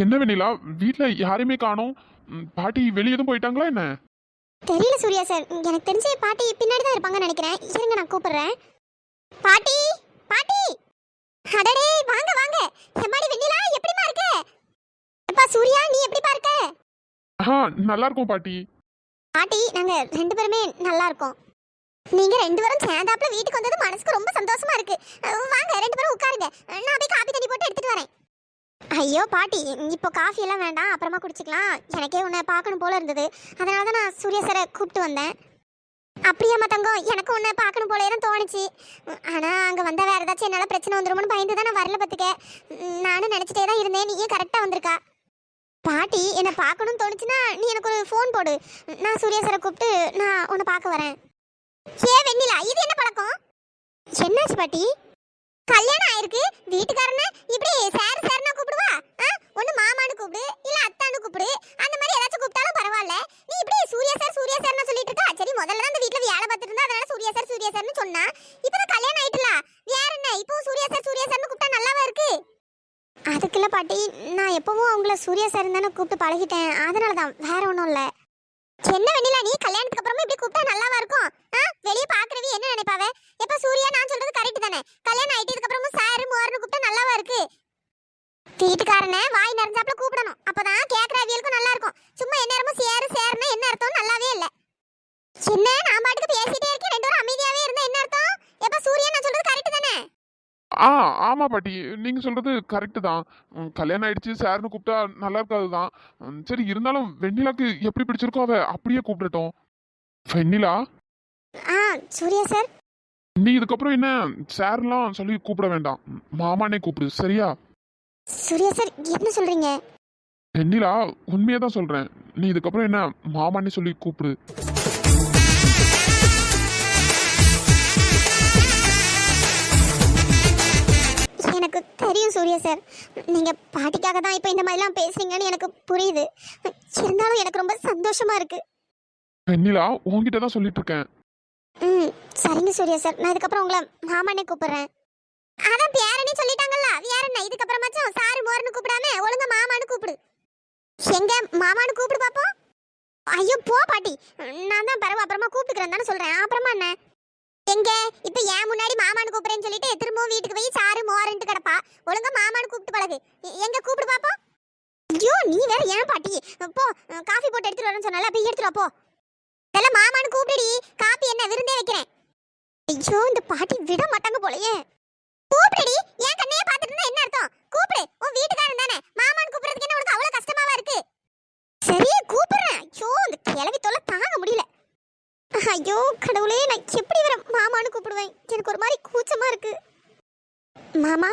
என்ன வெண்ணிலா, வீட்ல யாரையுமே காணோம். பாட்டி வெளிய எதுவும் போயிட்டாங்களா என்ன? தெரியல சூர்யா சார். எனக்கு தெரிஞ்ச பாட்டி பின்னாடி தான் இருப்பாங்கன்னு நினைக்கிறேன். இருங்க நான் கூப்பிடுறேன். பாட்டி, பாட்டி. அடடே வாங்க வாங்க. எம்மாடி வெண்ணிலா எப்படிமா இருக்க? அப்பா சூர்யா நீ எப்படிப்பா இருக்க? நல்லா இருக்கும் பாட்டி. பாட்டி நாங்க ரெண்டு பேருமே நல்லா இருக்கோம். நீங்க ரெண்டு பேரும் சேர்ந்தாப்புல வீட்டுக்கு வந்தது மனசுக்கு ரொம்ப சந்தோஷமா இருக்கு. வாங்க ரெண்டு பேரும் உட்காருங்க. நான் போய் காபி தண்ணி போட்டு எடுத்துட்டு வரேன். ஐயோ பாட்டி, இப்போ காஃபி எல்லாம் வேண்டாம், அப்புறமா குடிச்சிக்கலாம். எனக்கே உன்னை பார்க்கணும் போல இருந்தது, அதனால தான் நான் சூர்யா சாரை கூப்பிட்டு வந்தேன். அப்படியாம்மா தங்கம், எனக்கு உன்னை பார்க்கணும் போலே தான் தோணுச்சு. ஆனால் அங்கே வந்தால் வேறு ஏதாச்சும் என்னால் பிரச்சனை வந்துருமோன்னு பயந்து தான் நான் வரல பார்த்துக்க. நானும் நினச்சிட்டே தான் இருந்தேன், நீயே கரெக்டாக வந்திருக்கா. பாட்டி என்னை பார்க்கணும்னு தோணுச்சுன்னா நீ எனக்கு ஒரு ஃபோன் போடு, நான் சூர்யா சாரை கூப்பிட்டு நான் உன்னை பார்க்க வரேன். ஏ வெண்ணிலா, இது என்ன பழக்கம்? என்னாச்சு பாட்டி? கல்யாணம் ஆயிருக்கு, வீட்டுக்காரன இப்படி சார் சார்னா கூப்பிடுவா? ஒண்ணு மாமான்னு கூப்பிடு, இல்ல அத்தான்னு கூப்பிடு, அந்த மாதிரி ஏதாச்சும் கூப்பிட்டாலும் பரவாயில்ல. நீ இப்படி சூர்யா சார்னு சொல்லிட்டு இருக்கா. சரி, முதல்ல தான் இந்த வீட்ல வேலை பார்த்துட்டு இருந்தா, அதனால சூர்யா சார்னு சொன்னா. இப்பதான் கல்யாணம் ஆயிட்டுல, வேற என்ன இப்போ சூர்யா சார்னு கூப்பிட்டா நல்லாவா இருக்கு? அதுக்குள்ள பாட்டி, நான் எப்பவும் அவங்கள சூர்யா சார் தானே கூப்பிட்டு பழகிட்டேன், அதனாலதான், வேற ஒன்றும் இல்லை. என்ன வெண்ணிலா, நீ கல்யாணத்துக்கு அப்புறமா இப்படி கூப்பிட்டா நல்லாவா இருக்கும்? வெளியே பாக்குறவி என்ன நினைப்பாவே? எப்ப சூர்யா, நான் சொல்றது கரெக்ட் தானே? கல்யாணம் ஆயிட்டதுக்கு அப்புறமும் சாரு மோர்னு கூப்பிட்டா நல்லாவா இருக்கு? வீட்டுக்காரனை வாய் நிறைஞ்சாப்புல கூப்பிடணும், அப்பதான் கேக்குறவியலுக்கும் நல்லா இருக்கும். சும்மா எந்நேரமும் சேர்னா என்ன அர்த்தம்? நல்லாவே இல்ல. என்ன நான் பாட்டுக்கு பேசிட்டே இருக்கேன், ரெண்டு பேரும் அமைதியாவே இருந்தா என்ன அர்த்தம்? எப்ப சூர்யா, நான் சொல்றது கரெக்ட் தானே? ஆமா பாட்டி, நீங்க சொல்றது கரெக்ட் தான். கல்யாணம் ஆயிடுச்சு, சார்னு கூப்பிட்டா நல்லா இருக்காதுதான். சரி, இருந்தாலும் வெண்ணிலாக்கு எப்படி பிடிச்சிருக்கோ அவ அப்படியே கூப்பிடட்டும். வெண்ணிலா, சூர்யா சார், நீ இதுக்கப்புறம் என்ன சார்லாம் சொல்லி கூப்பிட வேண்டாம், மாமானே கூப்பிடு, சரியா? சூர்யா சார் என்ன சொல்றீங்க? வெண்ணிலா, உண்மையா தான் சொல்றேன். நீ இதுக்கப்புறம் என்ன மாமானே சொல்லி கூப்பிடு. எனக்கு தெரியும் சூர்யா சார், நீங்க பாட்டிக்காக தான் இப்போ இந்த மாதிரிலாம் பேசுறீங்கன்னு எனக்கு புரியுது. இருந்தாலும் எனக்கு ரொம்ப சந்தோஷமா இருக்கு. வெண்ணிலா, உன்கிட்ட தான் சொல்லிட்டு இருக்கேன். சரிங்க சூர்யா சார், நான் இதுக்கப்புறம் உங்களை மாமானே கூப்பிடுறேன். அதான் பேரனே சொல்லிட்டாங்கல்ல, வேற என்ன? இதுக்கப்புறமாச்சும் சாரு மோர்னு கூப்பிடாம ஒழுங்கா மாமானு கூப்பிடு. எங்க மாமானு கூப்பிடு பாப்போம். ஐயோ போ பாட்டி, நான் தான் பரவ அப்புறமா கூப்பிட்டுக்கிறேன் தானே சொல்றேன். அப்புறமா என்ன? எங்க இப்ப ஏன் முன்னாடி மாமானு கூப்பிடுறேன்னு சொல்லிட்டு திரும்பவும் வீட்டுக்கு போய் சாரு மோரன்ட்டு கிடப்பா. ஒழுங்கா மாமானு கூப்பிட்டு பழகு. எங்க கூப்பிடு பாப்போம். ஐயோ நீ வேற ஏன் பாட்டி? போ, காஃபி போட்டு எடுத்துட்டு வரேன்னு சொன்னால, போய் எடுத்துட்டு வா போ. இதெல்லாம் மாமானு கூப்பிடுடி, காப்பி என்ன விருந்தே வைக்கிறேன். ஐயோ இந்த பாட்டி விட மாட்டாங்க போலயே. கூப்பிடுடி, ஏன் கண்ணையே பார்த்துட்டு இருந்தா என்ன அர்த்தம்? கூப்பிடு, உன் வீட்டுக்காரன் தானே, மாமான்னு கூப்பிடுறதுக்கு என்ன உனக்கு அவ்வளவு கஷ்டமாவா இருக்கு? சரி கூப்பிடுறேன். ஐயோ இந்த கிளவி தொல்லை தாங்க முடியல. ஐயோ கடவுளே, நான் எப்படி வர மாமான்னு கூப்பிடுவேன்? எனக்கு ஒரு மாதிரி கூச்சமா இருக்கு. மாமா,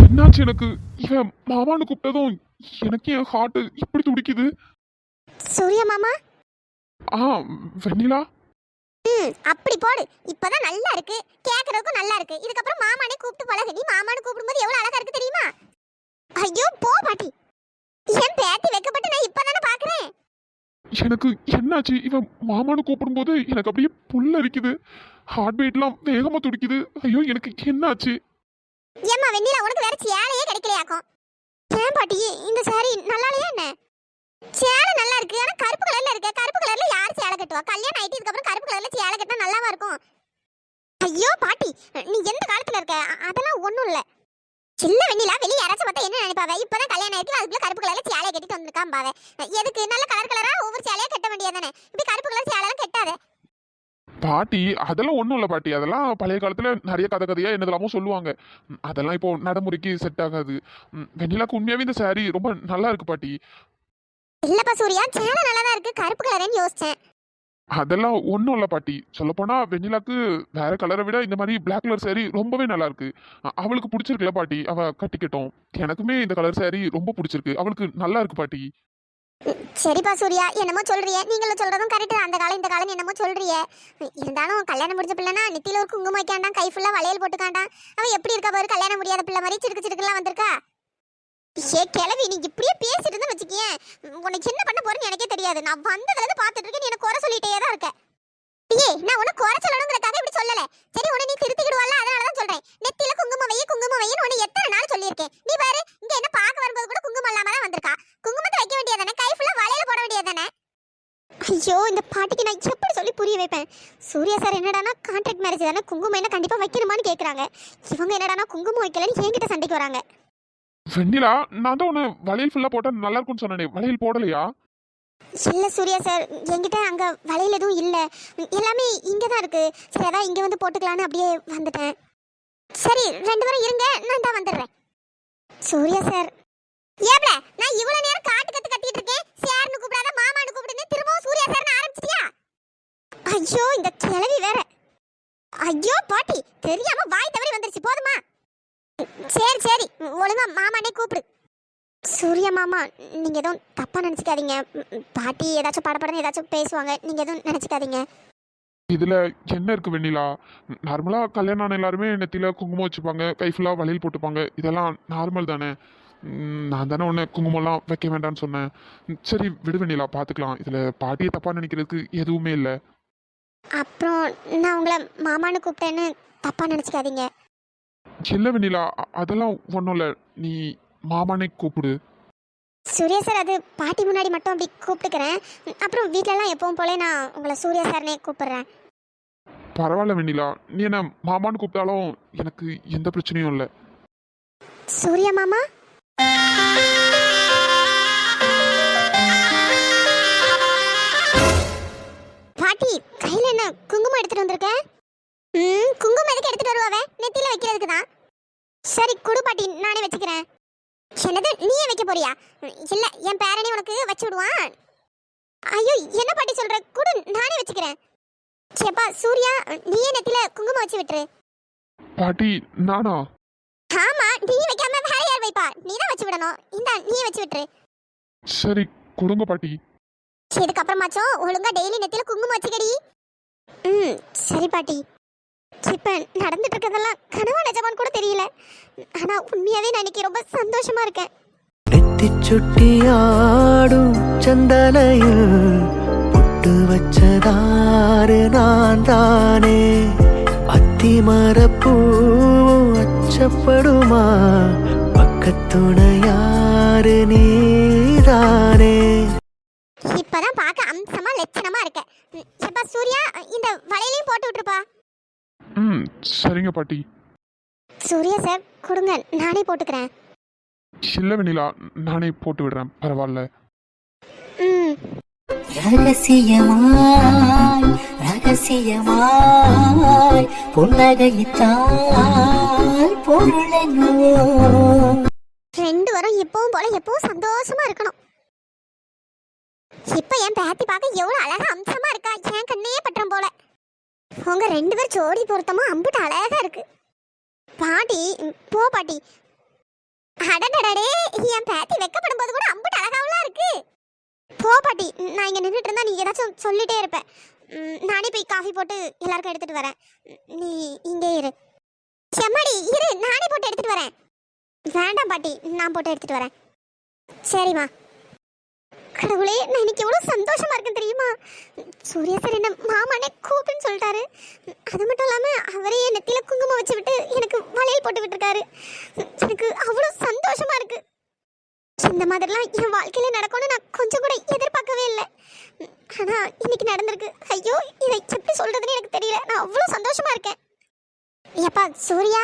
என்னாச்சு எனக்கு? இவன் மாமான்னு கூப்பிட்டதும் எனக்கு என் ஹார்ட் இப்படி துடிக்குது. சூர்யா மாமா. வெண்ணிலா, அப்படி போடு, இப்பதான் நல்லா இருக்கு, கேக்குறதுக்கும் நல்லா இருக்கு. இதுக்கப்புறம் மாமானே கூப்பிட்டு பழகு. நீ மாமான்னு கூப்பிடும்போது எவ்வளவு அழகா இருக்கு தெரியுமா? ஐயோ போ பாட்டி, என் பேத்தி வைக்கப்பட்டு நான் இப்பதானே பாக்குறேன். எனக்கு என்னாச்சு? இவன் மாமான்னு கூப்பிடும்போது எனக்கு அப்படியே புல்லரிக்குது, ஹார்ட் பீட்லாம் வேகமா துடிக்குது. ஐயோ எனக்கு என்னாச்சு? ஏம்மா வெண்ணிலா, உனக்கு வேற சேலையே கிடைக்கலையாக்கும். ஏன் பாட்டி இந்த சாரி நல்லாலையா என்ன? சேலை நல்லா இருக்கு, ஆனா கருப்பு கலர்ல இருக்கு. கருப்பு கலர்ல யார் சேலை கட்டுவா? கல்யாணம் ஆயிட்டதுக்கு அப்புறம் கருப்பு கலர்ல சேலை கட்டினா நல்லாவா இருக்கும்? ஐயோ பாட்டி, நீ எந்த காலத்துல இருக்க? அதெல்லாம் ஒண்ணும் இல்ல. சின்ன வெண்ணிலா, வெளிய யாராச்சும் பார்த்தா என்ன நினைப்பாவே? இப்பதான் கல்யாணம் ஆயிருக்கு, அதுக்குள்ள கருப்பு கலர்ல சேலை கட்டிட்டு வந்திருக்கான் பாவே. எதுக்கு? நல்ல கலர் கலரா ஒவ்வொரு சேலையா கட்ட வேண்டியதானே. இப்படி கருப்பு கலர் சேலைலாம் கட்டாதே பாட்டி. அதெல்லாம் ஒன்றும் இல்லை பாட்டி, அதெல்லாம் பழைய காலத்தில் நிறைய கதையா என்னதெல்லாமோ சொல்லுவாங்க. அதெல்லாம் இப்போ நடைமுறைக்கு செட் ஆகாது. வெண்ணிலாக்கு உண்மையாகவே இந்த சாரி ரொம்ப நல்லா இருக்கு பாட்டி. இல்லப்பா சூர்யா, சேலை நல்லா தான் இருக்கு, கருப்பு கலர்னு யோசிச்சேன். அதெல்லாம் ஒன்றும் இல்லை பாட்டி. சொல்லப்போனா வெண்ணிலாக்கு வேற கலரை விட இந்த மாதிரி பிளாக் கலர் சாரி ரொம்பவே நல்லா இருக்கு. அவளுக்கு பிடிச்சிருக்குல்ல பாட்டி, அவ கட்டிக்கட்டும். எனக்குமே இந்த கலர் சாரி ரொம்ப பிடிச்சிருக்கு, அவளுக்கு நல்லா இருக்கு பாட்டி. சரிப்பா சூர்யா, என்னமோ சொல்றிய, நீங்களும் சொல்றதும் கரெக்ட். அந்த காலம் இந்த காலம் என்னமோ சொல்றிய. இருந்தாலும் கல்யாணம் முடிஞ்ச பிள்ளைனா நெத்தியில ஒரு குங்குமம் வைக்காண்டாம், கை ஃபுல்லா வளையல் போட்டுக்காண்டாம். அவன் எப்படி இருக்கா பாரு, கல்யாணம் முடியாத பிள்ளை மாதிரி சிறுக்கு சிறுக்குலாம் வந்திருக்கா. ஏ கிளவி, நீ இப்படியே பேசிட்டு இருந்தா வச்சுக்கேன், உனக்கு என்ன பண்ண போறேன்னு எனக்கே தெரியாது. நான் வந்ததுல இருந்து பாத்துட்டு இருக்கேன், நீ எனக்கு குறை சொல்லிட்டே தான் இருக்க. நான் உனக்கு குறை சொல்லணுங்கிறதுக்காக இப்படி சொல்லல. சரி உன்னை நீ திருத்திக்கிடுவால, அதனாலதான் சொல்றேன். நெத்தியில குங்குமம் வைன்னு உன்னை சொல்லியிருக்கேன். நீ பாரு, இங்க என்ன பார்க்க வரும்போது கூட குங்குமம் இல்லாம தான் வந்திருக்கா. குங்குமத்தை வைக்க வேண்டியதானே, கை ஃபுல்லா வளையல போட வேண்டியதானே. ஐயோ, இந்த பாட்டிக்கு நான் எப்படி சொல்லி புரிய வைப்பேன்? சூர்யா சார் என்னடானா கான்ட்ராக்ட் மேரேஜ் தானே, குங்குமம் என்ன கண்டிப்பா வைக்கணுமான்னு கேக்குறாங்க. இவங்க என்னடானா குங்குமம் வைக்கலன்னு என்கிட்ட சண்டைக்கு வராங்க. வெண்ணிலா, நான் தான் உன்னை வளையல் ஃபுல்லா போட்டா நல்லா இருக்கும்னு சொன்னேனே, வளையல் போடலையா? இல்ல சூர்யா சார், என்கிட்ட அங்க வளையல் எதுவும் இல்ல, எல்லாமே இங்க தான் இருக்கு. சரி, அதான் இங்க வந்து போட்டுக்கலான்னு அப்படியே வந்துட்டேன். சரி, 2 பேரும் இருங்க, நான் தான் வந்துடுறேன். சூர்யா சார், ஏப்ல நான் இவ்வளவு நேரம் காட்டு கத்து கத்திட்டு இருக்கேன். சார்னு கூப்பிடாத, மாமான்னு கூப்பிடுன்னு திரும்பவும் சூர்யா சார்னு ஆரம்பிச்சிட்டியா? ஐயோ, இந்த கிழவி வேற. ஐயோ பாட்டி, தெரியாம வாய் தவறி வந்துருச்சு, போதுமா? சரி சரி, ஒழுங்கா மாமானே கூப்பிடு. சூர்யா மாமா, நீங்க எதுவும் தப்பா நினைச்சுக்காதீங்க. பாட்டி ஏதாச்சும் படப்படன்னு ஏதாச்சும் பேசுவாங்க, நீங்க எதுவும் நினைச்சுக்காதீங்க. இதுல என்ன இருக்கு வெண்ணிலா? நார்மலா கல்யாணம் ஆன எல்லாருமே நெத்தியில குங்குமம் வச்சுப்பாங்க, கை ஃபுல்லா வளையல் போட்டுப்பாங்க, இதெல்லாம் நார்மல் தானே. நான் தானே உன்னை குங்குமம்லாம் வைக்க வேண்டாம்னு சொன்னேன். சரி விடு வெண்ணிலா, பார்த்துக்கலாம். இதுல பாட்டியை தப்பா நினைக்கிறதுக்கு எதுவுமே இல்லை. அப்புறம் நான் உங்களை மாமான்னு கூப்பிட்டேன்னு தப்பா நினைச்சுக்காதீங்க. இல்லை வெண்ணிலா, அதெல்லாம் ஒன்றும் இல்லை. நீ மாமானே கூப்பிடு. சூர்யா சார், அது பாட்டி முன்னாடி மட்டும் அப்படி கூப்பிட்டுக்கிறேன். அப்புறம் வீட்டிலலாம் எப்பவும் போல நான் உங்களை சூர்யா சார்னே கூப்பிடுறேன். பரவாயில்ல வெண்ணிலா, நீ என்ன மாமான்னு கூப்பிட்டாலும் எனக்கு எந்த பிரச்சனையும் இல்லை. சூர்யா மாமா, பாட்டி கையில என்ன குங்குமம் எடுத்துட்டு வந்திருக்கேன்? குங்குமம் எதுக்கு எடுத்துட்டு வருவாவே? நெத்தியில வைக்கிறதுக்கு தான். சரி குடு பாட்டி, நானே வச்சுக்கிறேன். என்னது, நீயே வைக்க போறியா? இல்ல, என் பேரனே உனக்கு வச்சு விடுவான். ஐயோ, என்ன பாட்டி சொல்ற? குடு, நானே வச்சுக்கிறேன். சேப்பா சூர்யா, நீயே நெத்தியில குங்குமம் வச்சு விட்டுரு. பாட்டி நானா? ஆமா, நீ வைக்காம வேற யார் வைப்பா? நீ தான் வச்சு விடணும். இந்தா, நீயே வச்சு விட்டுரு. சரி கொடுங்க பாட்டி. இதுக்கப்புறமாச்சும் ஒழுங்கா டெய்லி நெத்தியில குங்குமம் வச்சுக்கடி. சரி பாட்டி. இப்ப நடந்துட்டு இருக்கதெல்லாம் கனவா நிஜமான்னு கூட தெரியல. ஆனா உண்மையாவே நான் இன்னைக்கு ரொம்ப சந்தோஷமா இருக்கேன். நெத்தி சுட்டி ஆடும் சந்தனையில் பொட்டு வச்சதாரு நான் தானே. அத்தி மரப்பூவும் அச்சப்படுமா, பக்கத்துணையாரு நீதானே. இப்பதான் பார்க்க அம்சமா லட்சணமா இருக்க. எப்பா சூர்யா, இந்த வளையலையும் போட்டு விட்டுருப்பா. சரிங்க பாட்டி. சூர்யா சார் கொடுங்க, நானே போட்டுக்கிறேன். இல்லை வெண்ணிலா, நானே போட்டு விடுறேன், பரவாயில்ல. ரகசியமாய் ரகசியமாய் புன்னகைத்தால் பொருளென்னோ. 2 வரும் எப்பவும் போல எப்பவும் சந்தோஷமா இருக்கணும். இப்ப என் பேத்தி பார்க்க எவ்வளவு அழகா அம்சமா இருக்கா, என் கண்ணையே பற்றம் போல. உங்க 2 பேர் ஜோடி பொருத்தமா அம்புட்டு அழகா இருக்கு. பாட்டி போ பாட்டி. அடடடடே, என் பேத்தி வெக்கப்படும் போது கூட அம்புட்டு அழகாவெல்லாம் இருக்கு. போ பாட்டி, நான் இங்க நின்றுட்டு இருந்தா நீ ஏதாச்சும் சொல்லிட்டே இருப்பேன். நானே போய் காஃபி போட்டு எல்லாருக்கும் எடுத்துட்டு வரேன். நீ இங்கே இரு. செம்மடி இரு, நானே போட்டு எடுத்துட்டு வரேன். வேண்டாம் பாட்டி, நான் போட்டு எடுத்துட்டு வரேன். சரிம்மா. கடவுளே, நான் இன்னைக்கு எவ்வளவு சந்தோஷமா இருக்கேன் தெரியுமா? சூர்யா சார் என்ன மாமானே கூப்பிட்டுன்னு சொல்லிட்டாரு. அது மட்டும் இல்லாம அவரே நெத்தியில குங்குமம் வச்சு விட்டு எனக்கு வளையல் போட்டு விட்டுருக்காரு. எனக்கு அவ்வளவு சந்தோஷமா இருக்கு. இந்த மாதிரிலாம் என் வாழ்க்கையில நடக்கும்னு நான் கொஞ்சம் கூட எதிர்பார்க்கவே இல்லை. ஆனா இன்னைக்கு நடந்திருக்கு. ஐயோ, இதை எப்படி சொல்றதுன்னு எனக்கு தெரியல. நான் அவ்வளவு சந்தோஷமா இருக்கேன். ஏப்பா சூர்யா,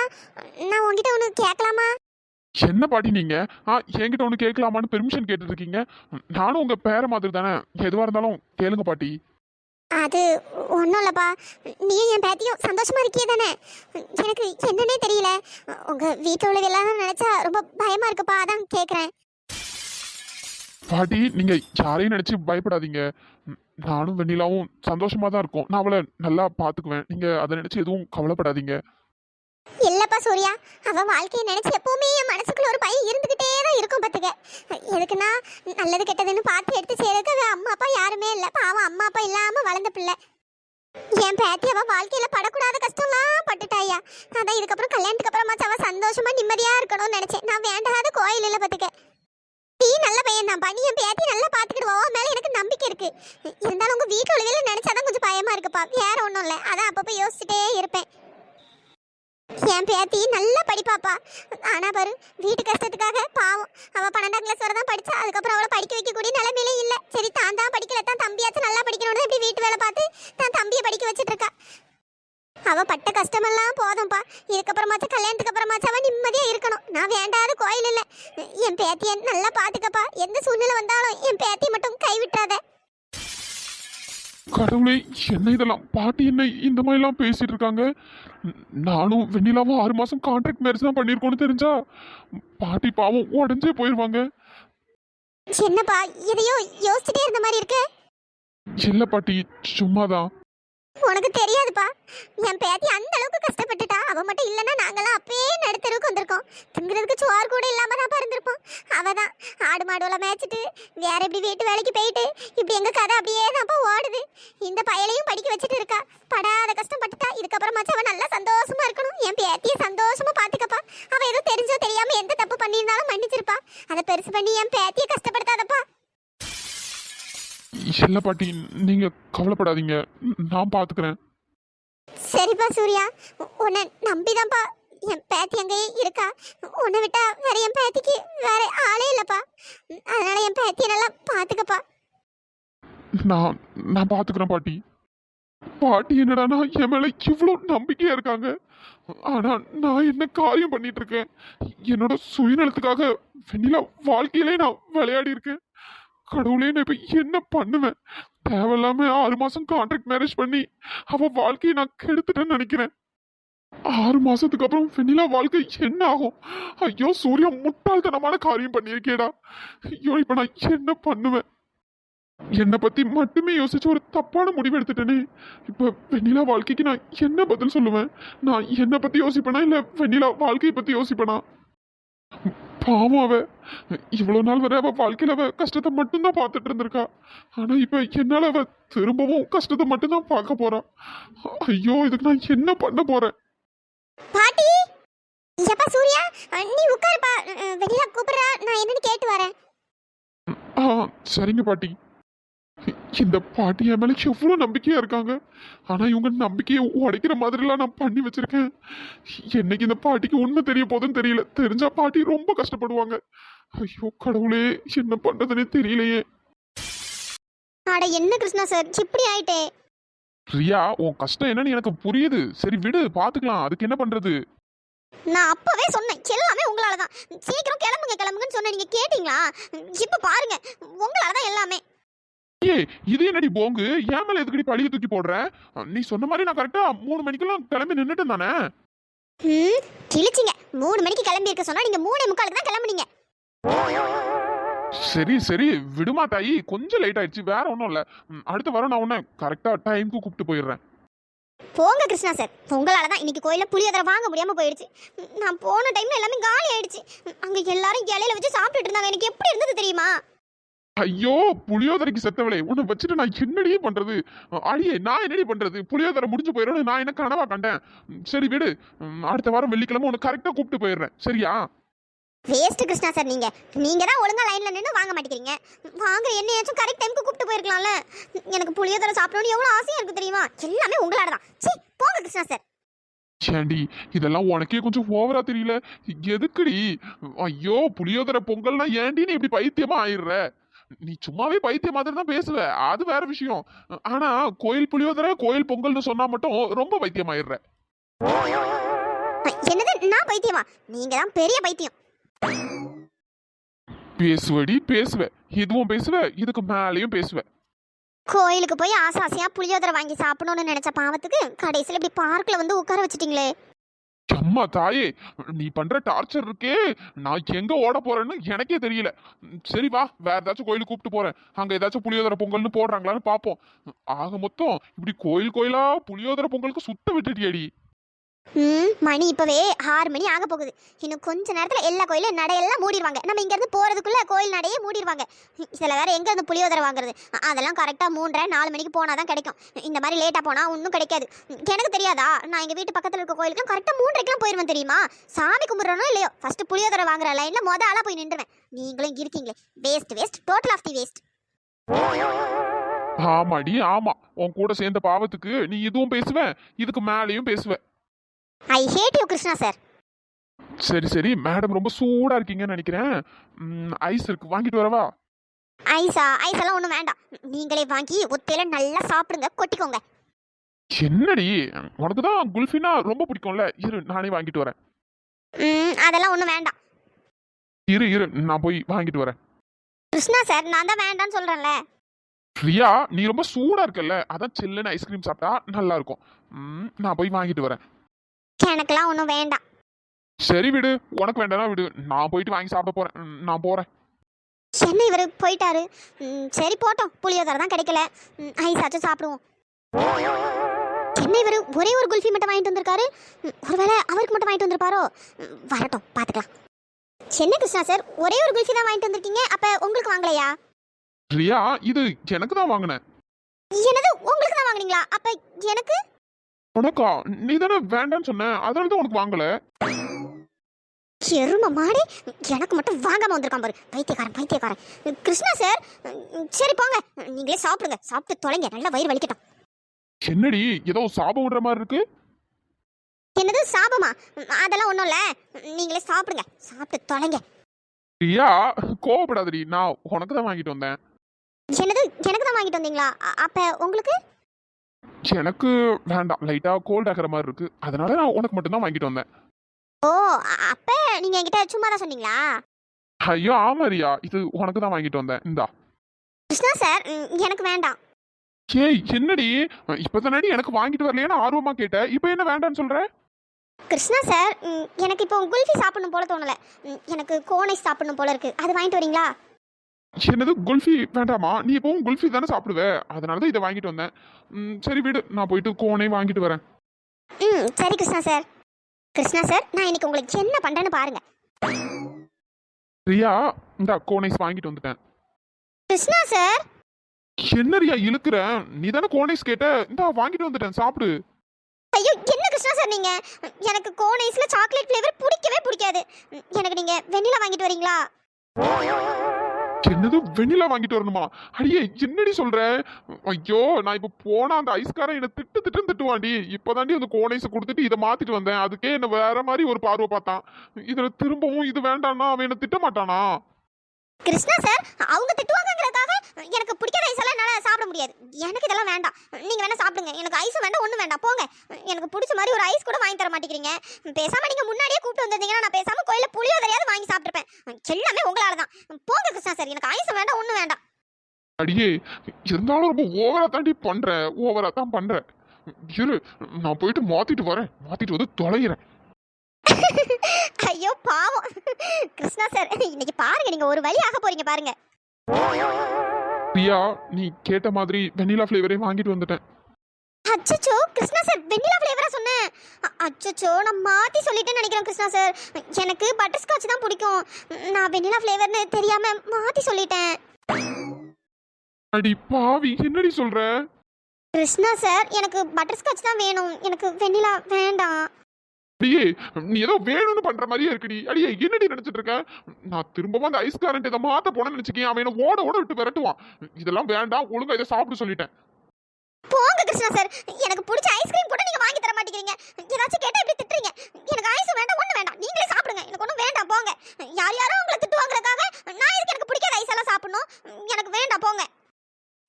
நான் உங்ககிட்ட ஒன்று கேட்கலாமா? என்ன பாட்டி நீங்க என்கிட்ட ஒன்று கேட்கலாமான்னு பெர்மிஷன் கேட்டுட்டு இருக்கீங்க? நானும் உங்க பேர மாதிரி தானே, எதுவா இருந்தாலும் கேளுங்க பாட்டி. அது ஒன்றும் இல்லைப்பா, நீயும் என் பேத்தியும் சந்தோஷமா இருக்கியே தானே? எனக்கு என்னன்னே தெரியல. உங்க வீட்டில் உள்ள எல்லாரும் நினைச்சா ரொம்ப பயமா இருக்குப்பா, அதான் கேட்குறேன். பாட்டி நீங்க யாரையும் நினைச்சு பயப்படாதீங்க. நானும் வெண்ணிலாவும் சந்தோஷமா தான் இருக்கோம். நான் அவளை நல்லா பாத்துக்குவேன். நீங்க அதை நினைச்சு எதுவும் கவலைப்படாதீங்க. இல்லப்பா சூர்யா, அவ வாழ்க்கையை நினைச்சு எப்பவுமே என் மனசுக்குள்ள ஒரு பயம் இருந்துகிட்டே தான் இருக்கும் பாத்துக்க. எதுக்குன்னா, நல்லது கெட்டதுன்னு பார்த்து எடுத்து செய்யறதுக்கு அவ அம்மா அப்பா யாருமே இல்லை. பாவம் அம்மா அப்பா இல்லாம வளர்ந்த பிள்ளை. என் பேத்தி அவ வாழ்க்கையில படக்கூடாத கஷ்டம்லாம் பட்டுட்டாயா. அதான் இதுக்கப்புறம் கல்யாணத்துக்கு அப்புறமா அவ சந்தோஷமா நிம்மதியா இருக்கணும்னு நினைச்சேன். நான் வேண்டாத கோயில் இல்லை பாத்துக்க. நீ நல்ல பையன் தான், நீ என் பேத்தி நல்லா பாத்துக்கிடுவா, மேல எனக்கு நம்பிக்கை இருக்கு. இருந்தாலும் உங்க வீட்டுல உள்ள நினைச்சாதான் கொஞ்சம் பயமா இருக்குப்பா, வேற ஒன்றும் இல்லை. அதான் அப்பப்போ யோசிச்சுட்டே இருப்பேன். என் பேத்தி நல்லா படிப்பாப்பா. ஆனா பாரு, வீட்டு கஷ்டத்துக்காக பாவம் அவ 12ஆம் கிளாஸ் வரை தான் படிச்சா. அதுக்கப்புறம் அவளை படிக்க வைக்கக்கூடிய நிலைமையிலே இல்ல. சரி, தான் படிக்கல, தான் தம்பியாச்சும் நல்லா படிக்கணும்னு இப்படி வீட்டு வேலை பார்த்து தான் தம்பியை படிக்க வச்சிட்டு இருக்கா. அவ பட்ட கஷ்டமெல்லாம் போதும்பா. இதுக்கப்புறமாச்சும் கல்யாணத்துக்கு அப்புறமாச்சும் அவ நிம்மதியா இருக்கணும். நான் வேண்டாத கோயில் இல்ல. என் பேத்திய நல்லா பாத்துக்கப்பா. எந்த சூழ்நிலை வந்தாலும் என் பேத்தி மட்டும் கைவிட்டாத. கடவுளே, என்ன இதெல்லாம்? பாட்டி என்ன இந்த மாதிரிலாம் பேசிட்டு இருக்காங்க? நானும் வெண்ணிலாவும் 6 மாசம் கான்ட்ராக்ட் மேரேஜ் தான் பண்ணியிருக்கோன்னு தெரிஞ்சா பாட்டி பாவம் உடஞ்சே போயிடுவாங்க. என்னப்பா எதையோ யோசிச்சுட்டே இருந்த மாதிரி இருக்கு? இல்ல பாட்டி, சும்மாதான். உனக்கு தெரியாதுப்பா, என் பேத்தி அந்த அளவுக்கு கஷ்டப்பட்டுட்டா. அவ மட்டும் இல்லைன்னா நாங்களாம் அப்பயே நடுத்தருவுக்கு வந்திருக்கோம். திங்கிறதுக்கு சோறு கூட இல்லாம தான் இருந்திருப்போம். அவதான் ஆடு மாடுல மேய்ச்சிட்டு வேற இப்படி வீட்டு வேலைக்கு போயிட்டு இப்படி எங்க கதை அப்படியே தான்ப்பா ஓடுது. இந்த பயலையும் படிக்க வச்சுட்டு இருக்கா. படாத கஷ்டப்பட்டுட்டா. இதுக்கப்புறமாச்சும் அவ நல்லா சந்தோஷமா இருக்கணும். என் பேத்தியை சந்தோஷமா பாத்துக்கப்பா. அவ ஏதோ தெரிஞ்சோ தெரியாம எந்த தப்பு பண்ணியிருந்தாலும் மன்னிச்சிருப்பா. அதை பெருசு பண்ணி என் பேத்தியை கஷ்டப்படுத்தாதப்பா. இல்ல பாட்டி, நீங்க கவலைப்படாதீங்க, நான் பாத்துக்கிறேன். சரிப்பா சூர்யா, உன்னை நம்பிதான்ப்பா என் பேத்தி அங்கேயே இருக்கா. உன்னை விட்டா வேற என் பேத்திக்கு வேற ஆளே இல்லப்பா. அதனால என் பேத்தியை நல்லா பாத்துக்கப்பா. நான் நான் பாத்துக்கிறேன் பாட்டி. பாட்டி என்னடானா என் மேல இவ்வளோ நம்பிக்கையா இருக்காங்க. ஆனா நான் என்ன காரியம் பண்ணிட்டு இருக்கேன்? என்னோட சுயநலத்துக்காக வெண்ணிலா வாழ்க்கையிலே நான் விளையாடி இருக்கேன். கடவுளே, நான் இப்ப என்ன பண்ணுவேன்? தேவையில்லாம 6 மாசம் கான்ட்ராக்ட் மேரேஜ் பண்ணி அவ வாழ்க்கையை நான் கெடுத்துட்டேன்னு நினைக்கிறேன். 6 மாசத்துக்கு அப்புறம் வெண்ணிலா வாழ்க்கை என்ன ஆகும்? ஐயோ சூர்யா, முட்டாள்தனமான காரியம் பண்ணியிருக்கேடா. ஐயோ, இப்ப நான் என்ன பண்ணுவேன்? என்னை பத்தி மட்டுமே யோசிச்சு ஒரு தப்பான முடிவு எடுத்துட்டேனே. இப்ப வெண்ணிலா வாழ்க்கைக்கு நான் என்ன பதில் சொல்லுவேன்? நான் என்னை பத்தி யோசிப்பேனா இல்ல வெண்ணிலா வாழ்க்கையை பத்தி யோசிப்பேனா? பாவம், அவ இவ்வளவு நாள் வரை அவ வாழ்க்கையில அவ கஷ்டத்தை மட்டும்தான் பார்த்துட்டு இருந்திருக்கா. ஆனா இப்ப என்னால அவ திரும்பவும் கஷ்டத்தை மட்டும்தான் பார்க்க போறா. ஐயோ, இதுக்கு நான் என்ன பண்ண போறேன்? பாட்டி, எப்பா சூர்யா, நீ உட்காருப்பா. வெளியில கூப்பிடுறா, நான் என்னன்னு கேட்டு வரேன். சரிங்க பாட்டி. இந்த பாட்டி என் மேல எவ்வளவு நம்பிக்கையா இருக்காங்க. ஆனா இவங்க நம்பிக்கையை உடைக்கிற மாதிரிலாம் நான் பண்ணி வச்சிருக்கேன். என்னைக்கு இந்த பாட்டிக்கு உண்மை தெரிய போதுன்னு தெரியல. தெரிஞ்சா பாட்டி ரொம்ப கஷ்டப்படுவாங்க. ஐயோ கடவுளே, என்ன பண்றதுன்னே தெரியலையே. அட என்ன கிருஷ்ணா சார், இப்படி ஆயிட்டே. ரியா, உன் கஷ்டம் என்னன்னு எனக்கு புரியுது. சரி விடு, பாத்துக்கலாம். அதுக்கு என்ன பண்றது? நான் அப்பவே சொன்னேன், எல்லாமே உங்களாலதான். சீக்கிரம் கிளம்புங்க கிளம்புங்கன்னு சொன்ன, நீங்க கேட்டீங்களா? இப்ப பாருங்க, உங்களாலதான் எல்லாமே. இது என்னடி போங்கு? ஏன் மேல எதுக்கடி பழிய தூக்கி போடுற? நீ சொன்ன மாதிரி நான் கரெக்டா 3 மணிக்கெல்லாம் கிளம்பி நின்னுட்டு தானே? கிழிச்சிங்க. 3 மணிக்கு கிளம்பி இருக்க சொன்னா நீங்க 3:45 தான் கிளம்புனீங்க. சரி சரி விடுமா தாயி, கொஞ்சம் லேட் ஆயிடுச்சு, வேற ஒன்றும் இல்லை. அடுத்த வாரம் நான் உன்னை கரெக்டா டைமுக்கு கூப்பிட்டு போயிடுறேன். போங்க கிருஷ்ணா சார், உங்களால தான் இன்னைக்கு கோயில புளியோதரை வாங்க முடியாம போயிடுச்சு. நான் போன டைம்ல எல்லாமே காலி ஆயிடுச்சு. அங்க எல்லாரும் இலையில வச்சு சாப்பிட்டுட்டு இருந்தாங்க. எனக்கு எப்படி இருந்தது தெரியுமா? ஐயோ, புளியோதரைக்கு செத்தவளே, உன்னை வச்சுட்டு நான் என்னடியே பண்றது? அடியே, நான் என்னடி பண்றது? புளியோதரை முடிஞ்சு போயிடும், நான் என்ன கனவா கண்டேன்? சரி விடு, அடுத்த வாரம் வெள்ளிக்கிழமை உன்னை கரெக்டா கூப்பிட்டு போயிடுறேன், சரியா? வேஸ்ட் கிருஷ்ணா சார், நீங்க தான் ஒழுங்கா லைன்ல நின்று வாங்க மாட்டேங்கிறீங்க. வாங்குற என்னையாச்சும் கரெக்ட் டைமுக்கு கூப்பிட்டு போயிருக்கலாம்ல. எனக்கு புளியோதரை சாப்பிடணும்னு எவ்வளவு ஆசையா இருக்கு தெரியுமா? எல்லாமே உங்களால தான். சீ, போங்க கிருஷ்ணா சார். சேண்டி, இதெல்லாம் உனக்கே கொஞ்சம் ஓவரா தெரியல? எதுக்குடி? ஐயோ, புளியோதரை பொங்கல்னா ஏண்டி நீ இப்படி பைத்தியமா ஆயிடுற? நீ சும்மாவே பைத்திய மாதிரி தான் பேசுவ, அது வேற விஷயம். ஆனா கோயில் புளியோதரை கோயில் பொங்கல்னு சொன்னா மட்டும் ரொம்ப பைத்தியம் ஆயிடுற. என்னது, நான் பைத்தியமா? நீங்க தான் பெரிய பைத்தியம். பேசுவடி பேசுவ, இதுவும் பேசுவ, இதுக்கு மேலேயும் பேசுவ. கோயிலுக்கு போய் ஆசாசியா புளியோதரை வாங்கி சாப்பிடணும்னு நினைச்ச பாவத்துக்கு கடைசியில் இப்படி பார்க்ல வந்து உட்கார வச்சிட்டீங்களே. அம்மா தாயே, நீ பண்ற டார்ச்சர் இருக்கே, நான் எங்க ஓட போறேன்னு எனக்கே தெரியல. சரி வா, வேற ஏதாச்சும் கோயிலுக்கு கூப்பிட்டு போறேன். அங்க ஏதாச்சும் புளியோதரை பொங்கல்னு போடுறாங்களான்னு பாப்போம். ஆக மொத்தம் இப்படி கோயில் கோயிலா புளியோதரை பொங்கலுக்கு சுத்த விட்டுட்டியடி. மணி இப்பவே 6 மணி ஆக போகுது. இன்னும் கொஞ்ச நேரத்துல எல்லா கோயிலும் நடையெல்லாம் மூடிடுவாங்க. நம்ம இங்க இருந்து போறதுக்குள்ள கோயில் நடையே மூடிடுவாங்க. சில வேற எங்க இருந்து புளியோதரை வாங்குறது? அதெல்லாம் கரெக்டா 3:30-4 மணிக்கு போனாதான் கிடைக்கும். இந்த மாதிரி லேட்டா போனா ஒன்றும் கிடைக்காது. எனக்கு தெரியாதா? நான் எங்க வீட்டு பக்கத்துல இருக்க கோயிலுக்கு கரெக்டா 3:30 போயிருவேன் தெரியுமா? சாமி கும்பிடுறனோ இல்லையோ, ஃபர்ஸ்ட் புளியோதரை வாங்குற லைன்ல ஆளா போய் நின்றுவேன். நீங்களும் இருக்கீங்களே, waste total of the waste. ஆமாடி ஆமா, உன் கூட சேர்ந்த பாவத்துக்கு நீ இதுவும் பேசுவ, இதுக்கு மேலேயும் பேசுவ. ஐ ஹேட் யூ கிருஷ்ணா சார். சரி சரி, மேடம் ரொம்ப சூடா இருக்கீங்கன்னு நினைக்கிறேன். ஐஸ் இருக்கு, வாங்கிட்டு வரவா? ஐஸ் எல்லாம் ஒன்றும் வேண்டாம். நீங்களே வாங்கி ஒத்தையில நல்லா சாப்பிடுங்க, கொட்டிக்கோங்க. என்னடி, உனக்கு தான் குல்ஃபினா ரொம்ப பிடிக்கும்ல, இரு நானே வாங்கிட்டு வரேன். அதெல்லாம் ஒன்றும் வேண்டாம். இரு இரு, நான் போய் வாங்கிட்டு வரேன். கிருஷ்ணா சார், நான் தான் வேண்டான்னு சொல்றேன்ல. பிரியா, நீ ரொம்ப சூடா இருக்கல்ல, அதான் சில்லுன்னு ஐஸ்கிரீம் சாப்பிட்டா நல்லா இருக்கும். நான் போய் வாங்கிட்டு வரேன். எனக்கெல்லாம் ஒன்றும் வேண்டாம். சரி விடு, உனக்கு வேண்டாம்னா விடு, நான் போயிட்டு வாங்கி சாப்பிட போறேன். நான் போறேன். என்ன இவர் போயிட்டாரு? சரி போட்டோம், புளியோதரை தான் கிடைக்கல. ஐஸ் ஆச்சும் சாப்பிடுவோம். என்ன இவர் ஒரே ஒரு குல்ஃபி மட்டும் வாங்கிட்டு வந்திருக்காரு? ஒருவேளை அவருக்கு மட்டும் வாங்கிட்டு வந்திருப்பாரோ? வரட்டும், பார்த்துக்கலாம். என்ன கிருஷ்ணா சார், ஒரே ஒரு குல்ஃபி தான் வாங்கிட்டு வந்திருக்கீங்க, அப்ப உங்களுக்கு வாங்கலையா? பிரியா, இது எனக்கு தான் வாங்கினேன். என்னது, உங்களுக்கு தான் வாங்குனீங்களா? அப்ப எனக்கு? உனக்கா? நீ தானே வேண்டான்னு சொன்ன, அதனால தான் உனக்கு வாங்கல. எரும மாடி, எனக்கு மட்டும் வாங்காம வந்திருக்கான் பாரு, பைத்தியக்காரன். கிருஷ்ணா சார், சரி போங்க, நீங்களே சாப்பிடுங்க, சாப்பிட்டு தொலைங்க, நல்லா வயிறு வலிக்கட்டும். என்னடி, ஏதோ சாபம் விடுற மாதிரி இருக்கு? என்னது சாபமா? அதெல்லாம் ஒன்றும் இல்லை, நீங்களே சாப்பிடுங்க, சாப்பிட்டு தொலைங்க. பிரியா, கோவப்படாதடி, நான் உனக்கு தான் வாங்கிட்டு வந்தேன். என்னது, எனக்கு தான் வாங்கிட்டு வந்தீங்களா? அப்ப உங்களுக்கு? எனக்கு வேண்டாம், லைட்டா கோல்ட் ஆகிற மாதிரி இருக்கு, அதனால நான் உனக்கு மட்டும் தான் வாங்கிட்டு வந்தேன். ஓ, அப்ப நீங்க என்கிட்ட சும்மா தான் சொன்னீங்களா? ஐயோ ஆமாரியா, இது உனக்கு தான் வாங்கிட்டு வந்தேன், இந்தா. கிருஷ்ணா சார், எனக்கு வேண்டாம். ஏய் என்னடி, இப்பதானடி எனக்கு வாங்கிட்டு வரலையான்னு ஆர்வமா கேட்ட, இப்போ என்ன வேண்டான்னு சொல்ற? கிருஷ்ணா சார், எனக்கு இப்போ குல்ஃபி சாப்பிடணும் போல தோணல. எனக்கு கோனைஸ் சாப்பிடணும் போல இருக்கு, அது வாங்கிட்டு வரீங்களா? என்னது, குல்ஃபி வேண்டாமா? நீ எப்பவும் குல்ஃபி தானே சாப்பிடுவ, அதனால தான் இதை வாங்கிட்டு வந்தேன். சரி விடு, நான் போயிட்டு கோனை வாங்கிட்டு வரேன். சரி கிருஷ்ணா சார். கிருஷ்ணா சார், நான் இன்னைக்கு உங்களுக்கு என்ன பண்றேன்னு பாருங்க. ரியா, இந்த கோனைஸ் வாங்கிட்டு வந்துட்டேன். கிருஷ்ணா சார், என்ன ரியா இழுக்கிற? நீ தானே கோனைஸ் கேட்ட, இந்த வாங்கிட்டு வந்துட்டேன், சாப்பிடு. ஐயோ என்ன கிருஷ்ணா சார் நீங்க, எனக்கு கோனைஸ்ல சாக்லேட் ஃப்ளேவர் பிடிக்கவே பிடிக்காது. எனக்கு நீங்க வெண்ணிலா வாங்கிட்டு வரீங்களா? என்னது, வெண்ணிலா வாங்கிட்டு வரணுமா? அடியே என்னடி சொல்ற? ஐயோ, நான் இப்ப போனா அந்த ஐஸ்காரன் என்ன திட்டுவாண்டி. இப்பதாண்டி அந்த கோனைஸை கொடுத்துட்டு இதை மாத்திட்டு வந்தேன், அதுக்கே என்ன வேற மாதிரி ஒரு பார்வை பார்த்தான். இதுல திரும்பவும் இது வேண்டாம்னா அவன் என்ன திட்ட மாட்டானா? கிருஷ்ணா சார், அவங்க திட்டுவாங்கங்கறதுக்காக எனக்கு பிடிக்காத ஐஸ் எல்லாம் என்னால சாப்பிட முடியாது. எனக்கு இதெல்லாம் வேண்டாம், நீங்க வேணா சாப்பிடுங்க. எனக்கு ஐஸ் வேண்டாம், ஒண்ணும் வேண்டாம், போங்க. எனக்கு பிடிச்ச மாதிரி ஒரு ஐஸ் கூட வாங்கி தர மாட்டேங்கிறீங்க. பேசாம நீங்க முன்னாடியே கூப்பிட்டு வந்திருந்தீங்கன்னா நான் பேசாம கோயில புளியோதரையாவது வாங்கி சாப்பிட்டுருப்பேன். எல்லாமே உங்களால தான். போங்க கிருஷ்ணா சார், எனக்கு ஐஸ் வேண்டாம், ஒண்ணும் வேண்டாம். அடியே, இருந்தாலும் ரொம்ப ஓவரா தாண்டி பண்ற, ஓவரா தான் பண்ற. இரு, நான் போயிட்டு மாத்திட்டு வரேன், மாத்திட்டு வந்து தொலைகிறேன். ஐயோ பாவம் கிருஷ்ணா சார், இன்னைக்கு பாருங்க, நீங்க ஒரு வழி ஆக போறீங்க பாருங்க. பிரியா, நீ கேட்ட மாதிரி வெண்ணிலா ஃப்ளேவரே வாங்கிட்டு வந்துட்டேன். அச்சச்சோ கிருஷ்ணா சார், வெண்ணிலா ஃப்ளேவரா சொன்னேன். அச்சச்சோ, நான் மாத்தி சொல்லிட்டேன்னு நினைக்கிறேன் கிருஷ்ணா சார். எனக்கு பட்டர் ஸ்காட்ச் தான் பிடிக்கும், நான் வெண்ணிலா ஃப்ளேவர்னு தெரியாம மாத்தி சொல்லிட்டேன். அடி பாவி, என்னடி சொல்ற? கிருஷ்ணா சார், எனக்கு பட்டர் ஸ்காட்ச் தான் வேணும், எனக்கு வெண்ணிலா வேண்டாம். அடியே, நீ ஏதோ வேணும்னு பண்ற மாதிரியே இருக்குடி. அடியே, என்னடி நினைச்சிட்டு இருக்க? நான் திரும்பவும் அந்த ஐஸ் காரண்ட் இதை மாத்த போனேன்னு நினைச்சுக்கேன், அவன் என்ன ஓட ஓட விட்டு விரட்டுவான். இதெல்லாம் வேண்டாம், ஒழுங்கா இதை சாப்பிட சொல்லிட்டேன். போங்க கிருஷ்ணா சார், எனக்கு பிடிச்ச ஐஸ்கிரீம் கூட நீங்க வாங்கி தர மாட்டேங்கிறீங்க. ஏதாச்சும் கேட்டா இப்படி திட்டுறீங்க. எனக்கு ஐஸ் வேண்டாம், ஒண்ணு வேண்டாம், நீங்களே சாப்பிடுங்க, எனக்கு ஒண்ணும் வேண்டாம், போங்க. யாரோ உங்களை திட்டுவாங்கறதுக்காக நான் எதுக்கு எனக்கு பிடிக்காத ஐஸ் எல்லாம் சாப்பிடணும்? எனக்கு வேண்டாம், போங்க.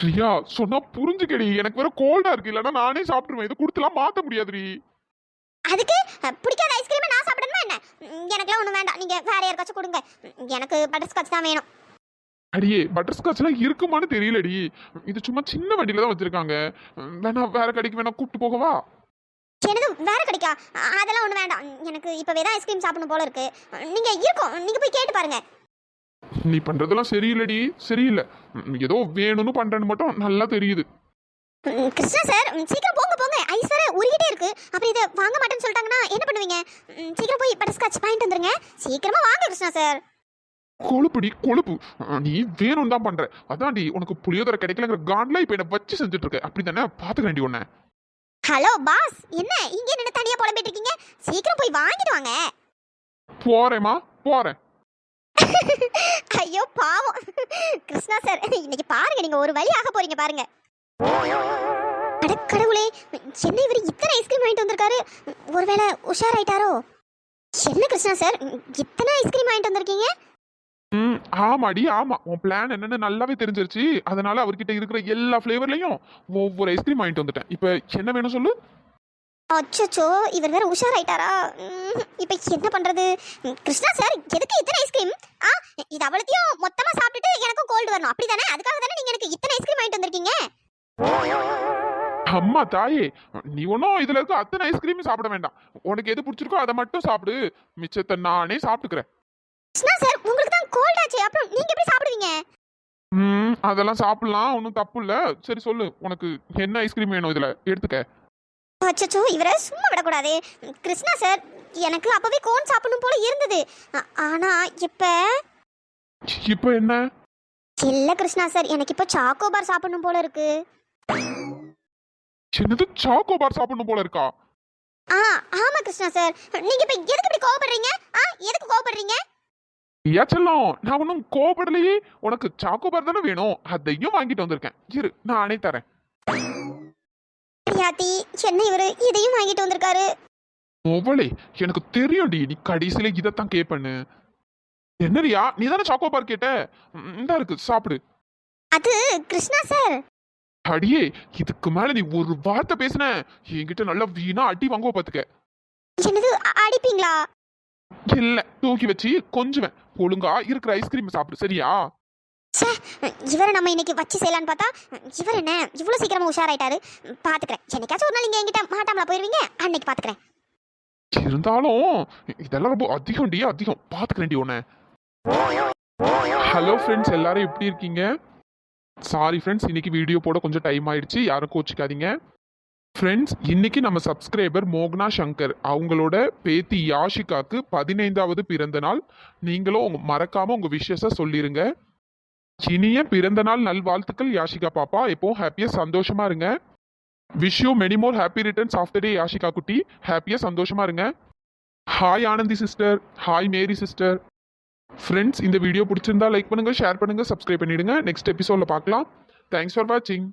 பிரியா, சொன்னா புரிஞ்சுக்கடி, எனக்கு வேற கோல்டா இருக்கு, இல்லைன்னா நானே சாப்பிட்டுருவேன். இதை கொடுத்துலாம் மாத்த முடியாதுடி. அதுக்கு பிடிக்காத ஐஸ்கிரீமை நான் சாப்பிடணுமா என்ன? எனக்குலாம் ஒன்றும் வேண்டாம், நீங்க வேற யாருக்காச்சும் கொடுங்க. எனக்கு பட்டர் ஸ்காட்ச் தான் வேணும். அடியே, பட்டர் ஸ்காட்ச்லாம் இருக்குமான்னு தெரியலடி. இது சும்மா சின்ன வண்டியில தான் வச்சிருக்காங்க. வேணா வேற கடைக்கு வேணா கூப்பிட்டு போகவா? என்னது வேற கிடைக்கா? அதெல்லாம் ஒன்றும் வேண்டாம், எனக்கு இப்போவே தான் ஐஸ்கிரீம் சாப்பிடணும் போல இருக்கு. நீங்க இருக்கும், நீங்க போய் கேட்டு பாருங்க. நீ பண்றதெல்லாம் சரியில்லடி, சரியில்லை. ஏதோ வேணும்னு பண்றேன்னு மட்டும் நல்லா தெரியுது. கிருஷ்ணா சார், சீக்கிரம் போங்க போங்க, ஐஸ் வேற உருகிட்டே இருக்கு. அப்புறம் இதை வாங்க மாட்டேன்னு சொல்லிட்டாங்கன்னா என்ன பண்ணுவீங்க? சீக்கிரம் போய் பட்டர் ஸ்காட்ச் வாங்கிட்டு வந்துருங்க, சீக்கிரமா வாங்க கிருஷ்ணா சார். கொழுப்புடி கொழுப்பு, நீ வேணும் தான் பண்ற. அதான்டி உனக்கு புளியோதரை கிடைக்கலங்கிற காண்ட்ல இப்ப என்ன வச்சு செஞ்சுட்டு இருக்க, அப்படி தானே? பாத்துக்கிறேன்டி உன்னை. ஹலோ பாஸ், என்ன இங்க நின்று தனியா புலம்பிட்டு இருக்கீங்க? சீக்கிரம் போய் வாங்கிட்டு வாங்க. போறேம்மா, போறேன். ஐயோ பாவம் கிருஷ்ணா சார், இன்னைக்கு பாருங்க, நீங்க ஒரு வழி ஆக போறீங்க பாருங்க. அட கடவுளே, என்ன இவர் இத்தனை ஐஸ்கிரீம் வாங்கிட்டு வந்திருக்காரு? ஒருவேளை உஷாராயிட்டாரோ? என்ன கிருஷ்ணா சார், இத்தனை ஐஸ்கிரீம் வாங்கிட்டு வந்திருக்கீங்க? ஆமாடி ஆமா, உன் பிளான் என்னன்னு நல்லாவே தெரிஞ்சிருச்சு. அதனால அவர்கிட்ட இருக்கிற எல்லா ஃபிளேவர்லயும் ஒவ்வொரு ஐஸ்கிரீம் வாங்கிட்டு வந்துட்டேன். இப்போ என்ன வேணும் சொல்லு? அச்சச்சோ, இவர் வேற உஷாராயிட்டாரா? இப்ப என்ன பண்றது? கிருஷ்ணா சார், எதுக்கு இத்தனை ஐஸ்கிரீம்? இது அவ்வளத்தையும் மொத்தமா சாப்பிட்டுட்டு எனக்கும் கோல்டு வரணும், அப்படிதானே? அதுக்காக தானே நீங்க எனக்கு இத்தனை ஐஸ்கிரீம் வாங்கிட்டு வந்திருக்கீங்க? அம்மா தாயே, நீ ஒன்றும் இதுல இருக்க அத்தனை ஐஸ்கிரீம் சாப்பிட வேண்டாம். உனக்கு எது பிடிச்சிருக்கோ அதை மட்டும் சாப்பிடு. மிச்சத்தை நானே சாப்பிட்டுக்கிறேன். கிருஷ்ணா சார், உங்களுக்கு தான் கோல்ட் ஆச்சு, அப்புறம் நீங்க எப்படி சாப்பிடுவீங்க? அதெல்லாம் சாப்பிடலாம், ஒன்றும் தப்பு இல்லை. சரி சொல்லு, உனக்கு என்ன ஐஸ்கிரீம் வேணும் இதுல எடுத்துக்க. அச்சச்சோ, இவரை சும்மா விடக்கூடாது. கிருஷ்ணா சார், எனக்கு அப்பவே கோன் சாப்பிடணும் போல இருந்தது. ஆனா இப்போ என்ன? இல்ல கிருஷ்ணா சார், எனக்கு இப்ப சாக்கோபார் சாப்பிடணும் போல இருக்கு. என்னது, சாக்கோபார் சாப்பிடணும் போல இருக்கா? ஆமா கிருஷ்ணா சார், நீங்க இப்ப எதுக்கு இப்படி கோவப்படுறீங்க? எதுக்கு கோவப்படுறீங்க? ஐயா செல்லம், நான் ஒன்றும் கோபப்படலையே. உனக்கு சாக்கோபார் தானே வேணும், அதையும் வாங்கிட்டு வந்திருக்கேன். இரு, நானே தரேன். யாத்தி, என்ன இவரு இதையும் வாங்கிட்டு வந்திருக்காரு? மொபைலே, எனக்கு தெரியும்டி நீ கடைசியில இதைத்தான் கேட்பண்ணு. என்னரியா, நீ தானே சாக்கோபார் கேட்ட? இந்தா இருக்கு, சாப்பிடு. அது கிருஷ்ணா சார். அடியே, இதுக்கு மேல நீ ஒரு வார்த்தை பேசின என்கிட்ட நல்லா வீணா அடி வாங்குவ பாத்துக்க. என்னது, அடிப்பீங்களா? இல்ல, தூக்கி வச்சு கொஞ்சுவேன். ஒழுங்கா இருக்கிற ஐஸ்கிரீம் சாப்பிடு, சரியா? இவரை நம்ம இன்னைக்கு வச்சு செய்யலான்னு பார்த்தா இவர் என்ன இவ்வளவு சீக்கிரமா உஷாராயிட்டாரு. பாத்துக்கிறேன், என்னைக்காச்சும் ஒரு நாள் நீங்க என்கிட்ட மாட்டாமலா போயிருவீங்க, அன்னைக்கு பாத்துக்கிறேன். இருந்தாலும் இதெல்லாம் ரொம்ப அதிகம்டி, அதிகம். பாத்துக்கிறேன்டி உன்னை. ஹலோ ஃப்ரெண்ட்ஸ், எல்லாரும் எப்படி இருக்கீங்க? சாரி ஃப்ரெண்ட்ஸ், இன்னைக்கு வீடியோ போட கொஞ்சம் டைம் ஆயிடுச்சு, யாரும் கோச்சிக்காதீங்க. ஃப்ரெண்ட்ஸ், இன்னைக்கு நம்ம சப்ஸ்கிரைபர் மோகனா சங்கர் அவங்களோட பேத்தி யாஷிகாக்கு 15வது பிறந்த நாள். நீங்களும் மறக்காம உங்க விஷஸை சொல்லிருங்க. இனிய பிறந்த நாள் நல்வாழ்த்துக்கள் யாஷிகா பாப்பா. எப்பவும் ஹாப்பியா சந்தோஷமா இருங்க. Wish you many more happy returns of the day Yashika குட்டி. ஹாப்பியா சந்தோஷமா இருங்க. Hi Anandi sister, hi Mary sister. Friends, இந்த வீடியோ பிடிச்சிருந்தா லைக் பண்ணுங்க, ஷேர் பண்ணுங்க, சப்ஸ்கிரைப் பண்ணிடுங்க. நெக்ஸ்ட் எபிசோட்ல பார்க்கலாம். தேங்க்ஸ் ஃபார் வாட்சிங்.